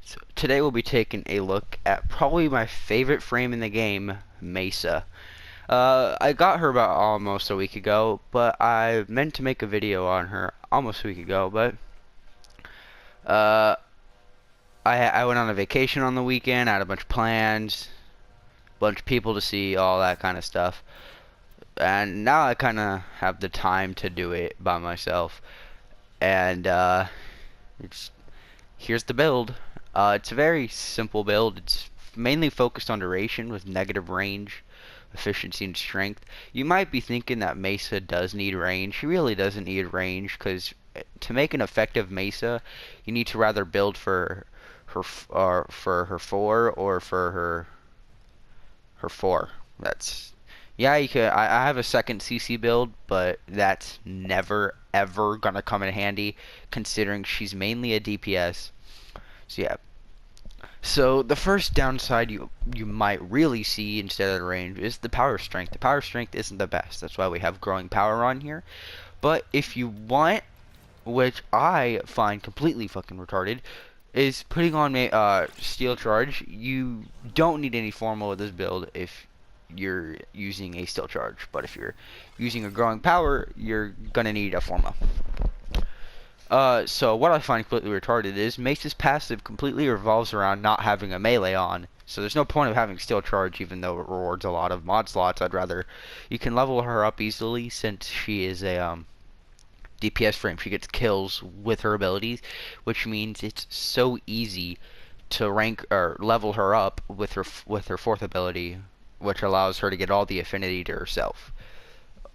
So today we'll be taking a look at probably my favorite frame in the game, Mesa. I got her about almost a week ago, but I meant to make a video on her almost a week ago, but uh, I went on a vacation on the weekend, I had a bunch of plans, bunch of people to see, all that kind of stuff. And now I kind of have the time to do it by myself. And it's here's the build. It's a very simple build. It's mainly focused on duration with negative range, efficiency, and strength. You might be thinking that Mesa does need range. She really doesn't need range because to make an effective Mesa, you need to rather build for her 4 or for her 4. That's yeah, you could. I have a second CC build, but that's never ever gonna come in handy considering she's mainly a DPS. So yeah. So the first downside you might really see instead of the range is the power strength. The power strength isn't the best. That's why we have growing power on here. But if you want, which I find completely fucking retarded, is putting on steel charge. You don't need any formal with this build if you're using a steel charge. But if you're using a growing power, you're gonna need a forma. So what I find completely retarded is Mace's passive completely revolves around not having a melee on. So there's no point of having steel charge even though it rewards a lot of mod slots. I'd rather you can level her up easily since she is a DPS frame. She gets kills with her abilities, which means it's so easy to rank or level her up with her fourth ability, which allows her to get all the affinity to herself,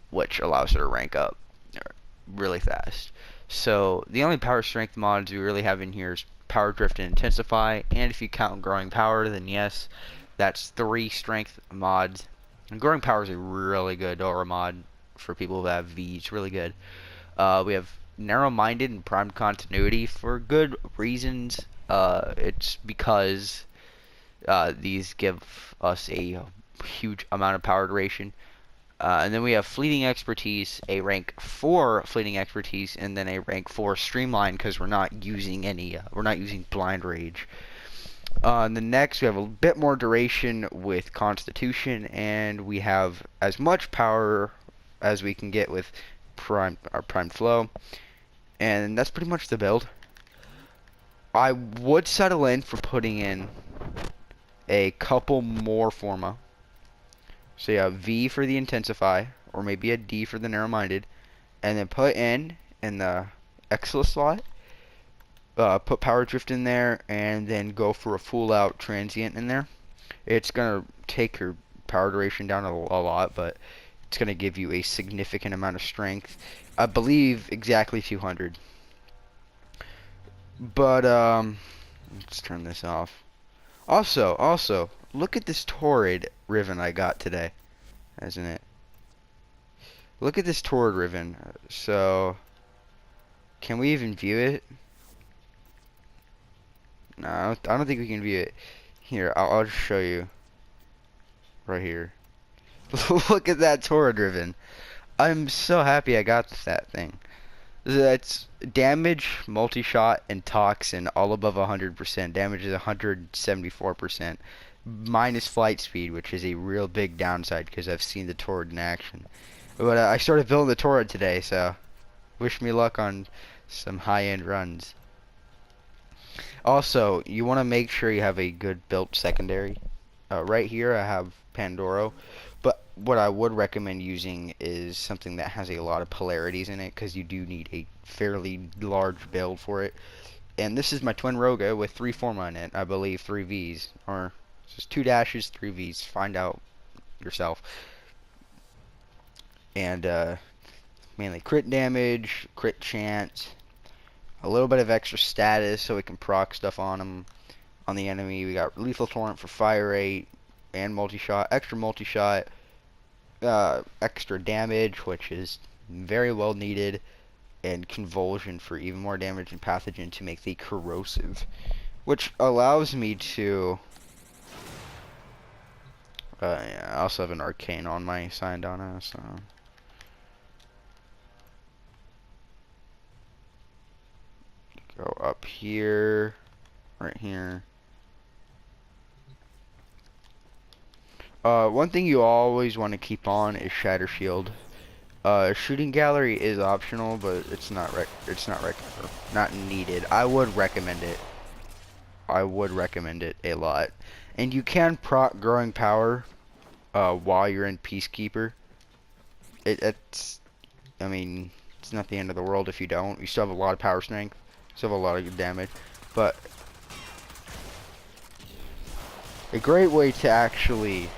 which allows her to rank up really fast. So the only power strength mods we really have in here is Power Drift and Intensify, and if you count Growing Power, then yes, that's 3 strength mods. And Growing Power is a really good aura mod for people who have V. It's really good. We have Narrow-Minded and Primed Continuity for good reasons. It's because these give us a huge amount of power duration. And then we have Fleeting Expertise, a rank 4 Fleeting Expertise, and then a rank 4 Streamline because we're not using Blind Rage. And then next we have a bit more duration with Constitution, and we have as much power as we can get with Primed Flow. And that's pretty much the build. I would settle in for putting in a couple more forma. So yeah, V for the Intensify, or maybe a D for the Narrow-Minded, and then put in the Exila slot, put Power Drift in there, and then go for a full out Transient in there. It's gonna take your power duration down a lot, but it's gonna give you a significant amount of strength. I believe exactly 200. But let's turn this off. Also, look at this Torrid Riven I got today, isn't it? Look at this Torrid Riven. So, can we even view it? No, I don't think we can view it. Here, I'll just show you. Right here. Look at that Torrid Riven. I'm so happy I got that thing. That's damage, multi-shot, and toxin all above 100%. Damage is 174%. Minus flight speed, which is a real big downside because I've seen the Torrid in action. But I started building the Torrid today, so wish me luck on some high-end runs. Also, you want to make sure you have a good built secondary. Right here I have Pandoro, but what I would recommend using is something that has a lot of polarities in it because you do need a fairly large build for it. And this is my twin Roga with 3 forma in it, I believe 3 Vs, or just 2 dashes, 3 Vs. Find out yourself. And mainly crit damage, crit chance, a little bit of extra status so we can proc stuff on them. On the enemy, we got Lethal Torrent for fire rate and multi-shot, extra multi-shot, extra damage, which is very well needed, and Convulsion for even more damage and Pathogen to make the corrosive, which allows me to yeah, I also have an Arcane on my Syndana, so go up here. right here. One thing you always want to keep on is Shatter Shield. Shooting Gallery is optional, but it's not not needed. I would recommend it. I would recommend it a lot. And you can proc Growing Power while you're in Peacekeeper. I mean, it's not the end of the world if you don't. You still have a lot of power strength. Still have a lot of good damage. But a great way to actually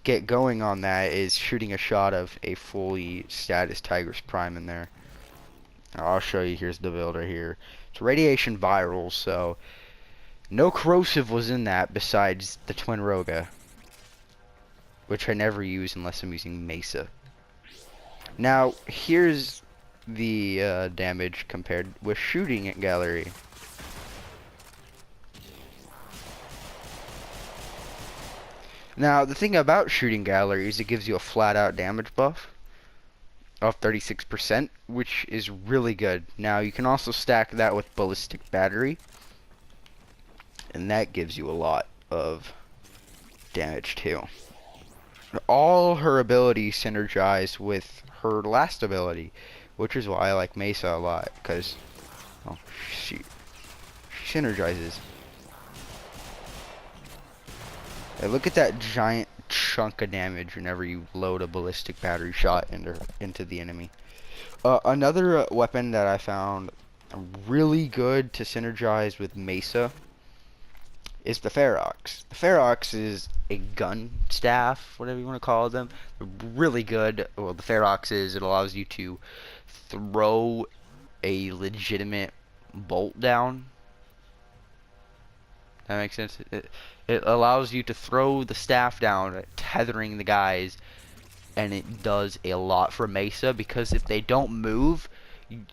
get going on that is shooting a shot of a fully status Tigress Prime in there. I'll show you. Here's the build right here. It's radiation viral, so no corrosive was in that besides the Twin Roga, which I never use unless I'm using Mesa. Now, here's the damage compared with shooting at Gallery. Now, the thing about shooting Gallery is it gives you a flat-out damage buff of 36%, which is really good. Now, you can also stack that with Ballistic Battery, and that gives you a lot of damage too. All her abilities synergize with her last ability, which is why I like Mesa a lot, because she synergizes. And look at that giant chunk of damage whenever you load a ballistic battery shot into the enemy. Another weapon that I found really good to synergize with Mesa is the Ferox. The Ferox is a gun staff, whatever you want to call them. They're really good. Well, the Ferox is, it allows you to throw a legitimate bolt down. That makes sense? It allows you to throw the staff down, tethering the guys, and it does a lot for Mesa, because if they don't move,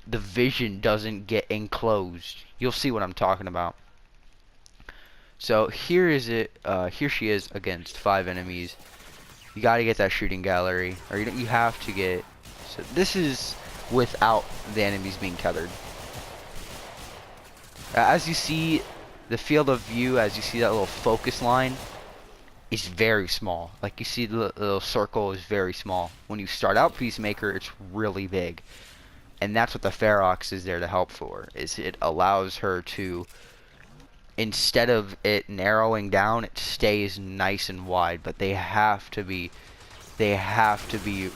the vision doesn't get enclosed. You'll see what I'm talking about. So here she is against 5 enemies. You gotta get that shooting gallery, or you have to get. So this is without the enemies being tethered. As you see, the field of view, as you see that little focus line, is very small. Like you see the little circle is very small. When you start out Peacemaker, it's really big. And that's what the Ferox is there to help for. Is it allows her to, instead of it narrowing down, it stays nice and wide, but they have to be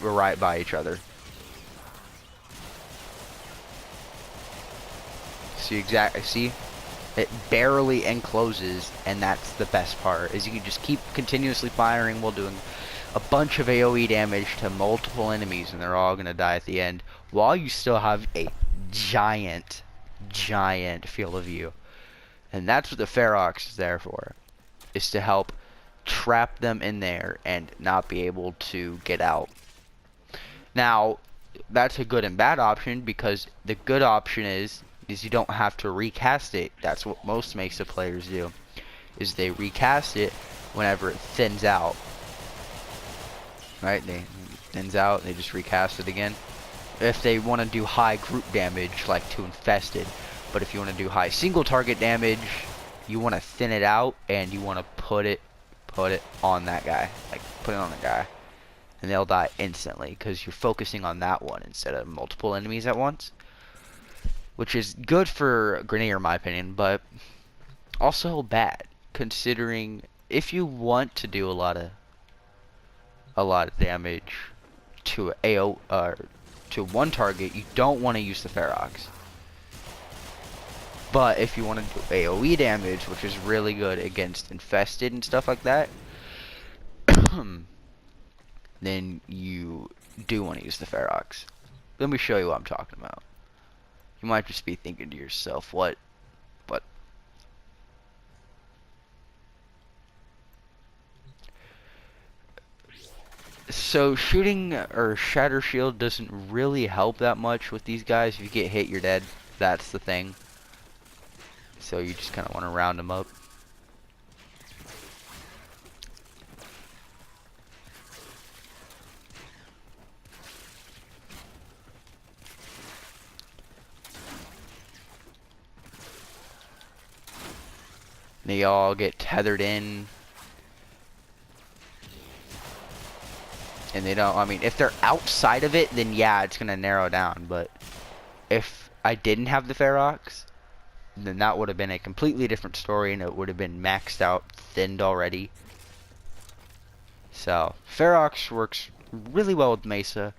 right by each other. See, it barely encloses, and that's the best part, is you can just keep continuously firing while doing a bunch of AoE damage to multiple enemies, and they're all gonna die at the end, while you still have a giant field of view. And that's what the Ferox is there for, is to help trap them in there and not be able to get out. Now, that's a good and bad option, because the good option is you don't have to recast it. That's what most Mesa players do, is they recast it whenever it thins out. Right? It thins out, they just recast it again. If they want to do high group damage, like to Infested. But if you want to do high single target damage, you want to thin it out, and you want to put it on that guy. Like, put it on the guy. And they'll die instantly, because you're focusing on that one instead of multiple enemies at once. Which is good for Grenadier, in my opinion, but also bad, considering if you want to do a lot of damage to to one target, you don't want to use the Ferox. But if you want to do AoE damage, which is really good against Infested and stuff like that, then you do want to use the Ferox. Let me show you what I'm talking about. You might just be thinking to yourself, what? So shooting or Shatter Shield doesn't really help that much with these guys. If you get hit, you're dead. That's the thing. So you just kind of want to round them up. They all get tethered in. And they don't, I mean, if they're outside of it, then yeah, it's going to narrow down. But if I didn't have the Ferox, then that would have been a completely different story, and it would have been maxed out, thinned already. So, Ferox works really well with Mesa,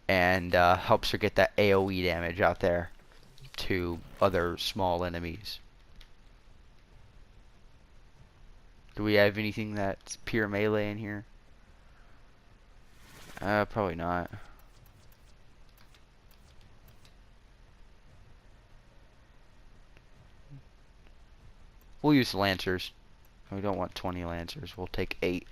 and helps her get that AoE damage out there to other small enemies. Do we have anything that's pure melee in here? Probably not. We'll use Lancers. We don't want 20 Lancers. We'll take 8.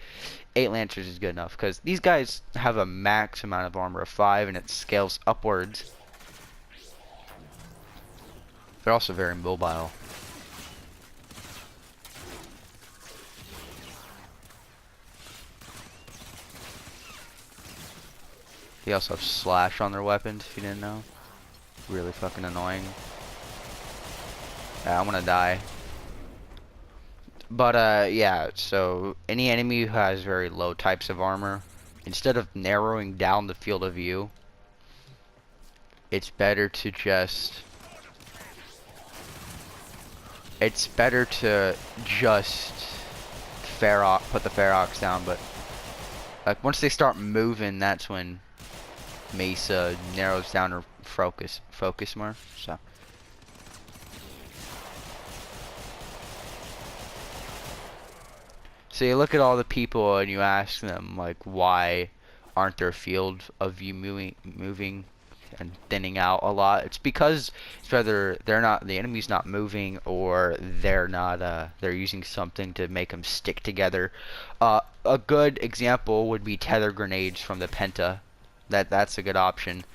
8 Lancers is good enough, because these guys have a max amount of armor of 5, and it scales upwards. They're also very mobile. They also have slash on their weapons, if you didn't know. Really fucking annoying. Yeah, I'm gonna die. But, yeah, so any enemy who has very low types of armor, instead of narrowing down the field of view, it's better to just... It's better to just put the Ferox down, but like once they start moving, that's when Mesa narrows down her focus more. So you look at all the people and you ask them like, why aren't their field of view moving and thinning out a lot? It's because it's whether the enemy's not moving, or they're using something to make them stick together. A good example would be tether grenades from the Penta. That's a good option.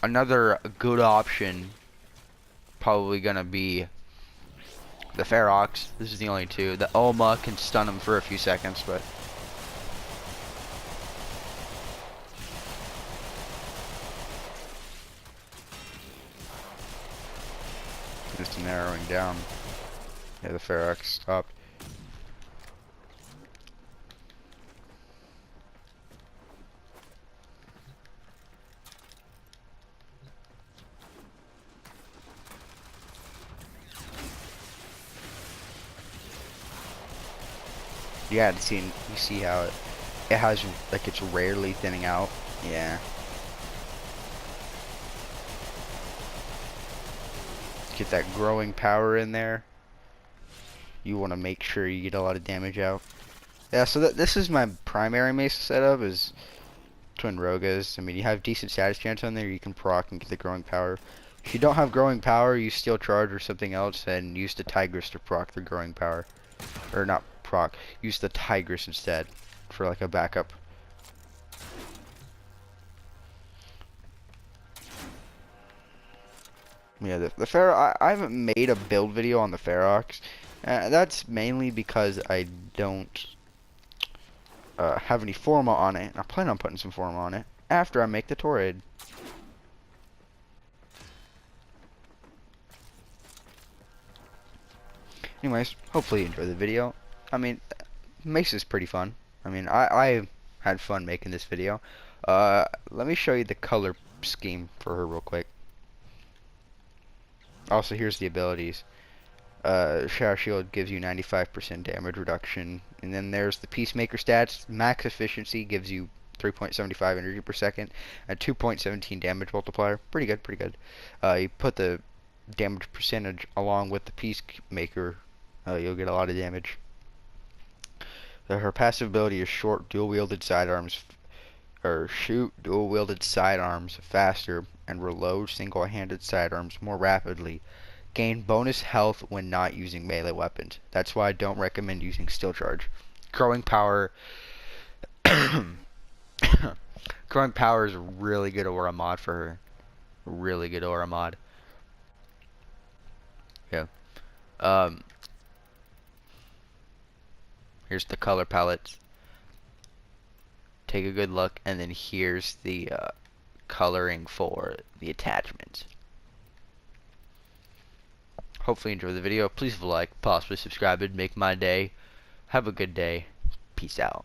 Another good option probably gonna be the Ferox. This is the only two. The Oma can stun them for a few seconds, but just narrowing down. Yeah, the Ferox stopped. Yeah, you see how it has, like, it's rarely thinning out. Yeah. Get that growing power in there. You want to make sure you get a lot of damage out. Yeah, so this is my primary Mesa setup, is Twin Rogas. I mean, you have decent status chance on there. You can proc and get the growing power. If you don't have growing power, use Steel Charge or something else, and use the Tigress to proc the growing power. Or not proc, use the Tigress instead for like a backup. Yeah, the Ferox, I haven't made a build video on the Ferox. That's mainly because I don't have any Forma on it. I plan on putting some Forma on it after I make the Torrid. Anyways, hopefully you enjoyed the video. I mean, Mesa's pretty fun. I mean, I had fun making this video. Let me show you the color scheme for her real quick. Also, here's the abilities. Shower Shield gives you 95% damage reduction. And then there's the Peacemaker stats. Max Efficiency gives you 3.75 energy per second. And 2.17 damage multiplier. Pretty good, pretty good. You put the damage percentage along with the Peacemaker, you'll get a lot of damage. Her passive ability is short, dual-wielded sidearms, or shoot dual-wielded sidearms faster, and reload single-handed sidearms more rapidly. Gain bonus health when not using melee weapons. That's why I don't recommend using Steel Charge. Growing Power. Growing Power is a really good aura mod for her. Really good aura mod. Yeah. Here's the color palettes. Take a good look, and then here's the coloring for the attachments. Hopefully you enjoy the video. Please leave a like, possibly subscribe. It'd make my day. Have a good day. Peace out.